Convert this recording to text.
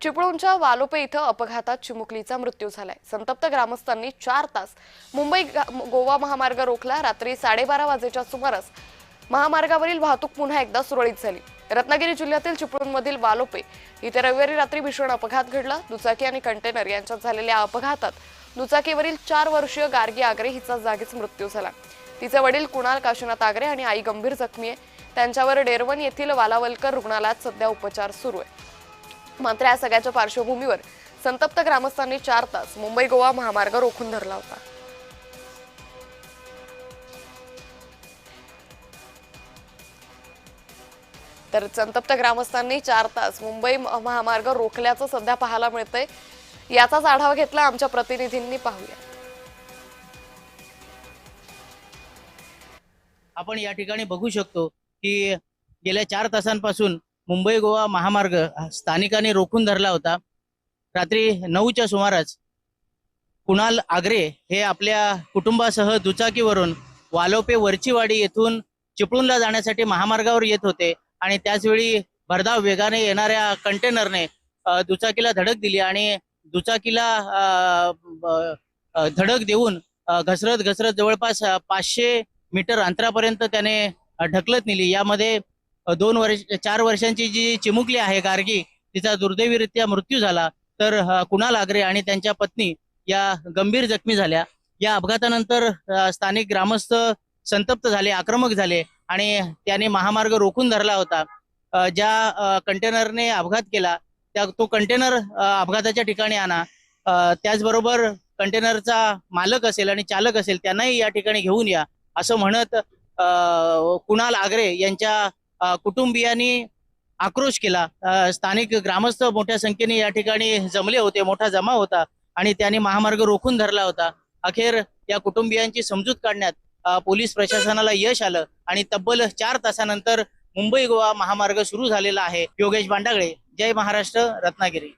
चिपळूणच्या वालोपे इथं अपघातात चिमुकलीचा मृत्यू झालाय। संतप्त ग्रामस्थांनी 4 तास मुंबई गोवा महामार्ग रोखला। रात्री 12:30 वाजेच्या सुमारास महामार्गावरील वाहतूक पुन्हा एकदा सुरळीत झाली। रत्नागिरी जिल्ह्यातील चिपळूणमधील वालोपे इथे रविवारी रात्री भीषण अपघात घडला। दुचाकी आणि कंटेनर यांच्यात झालेल्या अपघातात दुचाकीवरील 4 वर्षीय गार्गी आगरे हिचा जागीच मृत्यू झाला। तिचे वडील कुणाल काशीनाथ आगरे आणि आई गंभीर जखमी आहे। त्यांच्यावर डेरवन येथील वालावलकर रुग्णालयात सध्या उपचार सुरू आहे। मात्र या सगळ्याच्या पार्श्वभूमीवर संतप्त ग्रामस्थांनी 4 तास मुंबई गोवा महामार्ग रोखून धरला होता। तर संतप्त ग्रामस्थांनी 4 तास मुंबई महामार्ग रोखल्याचं सध्या पाहायला मिळतंय। याचाच आढावा घेतला आमच्या प्रतिनिधींनी। पाहूया। आपण या ठिकाणी बघू शकतो की गेल्या 4 तासांपासून मुंबई गोवा महामार्ग स्थानिकांनी रोखून धरला होता। रात्री 9च्या सुमारास कुणाल आगरे हे आपल्या कुटुंबासह दुचाकीवरून वालोपे वरचीवाडी येथून चिपळूणला जाण्यासाठी महामार्गावर येत होते आणि त्याचवेळी भरधाव वेगाने येणाऱ्या कंटेनरने दुचाकीला धडक दिली आणि दुचाकीला धडक देऊन घसरत घसरत जवळपास 500 मीटर अंतरापर्यंत त्याने ढकलत नेली। यामध्ये 4 वर्षांची जी चिमुकली आहे गार्गी, तिचा दुर्दैवीरित्या मृत्यू झाला। तर कुणाल आगरे आणि त्यांच्या पत्नी या गंभीर जखमी झाल्या। या अपघातानंतर स्थानिक ग्रामस्थ संतप्त झाले, आक्रमक झाले आणि त्याने महामार्ग रोखून धरला होता। ज्या कंटेनरने अपघात केला तो कंटेनर अपघाताच्या ठिकाणी आणा। त्याचबरोबर कंटेनरचा मालक असेल आणि चालक असेल त्यांनाही या ठिकाणी घेऊन या असं म्हणत कुणाल आगरे यांच्या कुटुंबियांनी आक्रोश केला। स्थानिक ग्रामस्थ मोठ्या संख्येने या ठिकाणी जमले होते, मोठा जमाव होता आणि त्यांनी महामार्ग रोखून धरला होता। अखेर या कुटुंबियांची समजूत काढण्यात पोलीस प्रशासनाला यश आलं आणि तब्बल 4 तासानंतर मुंबई गोवा महामार्ग सुरू झालेला आहे। योगेश बांडागळे, जय महाराष्ट्र, रत्नागिरी।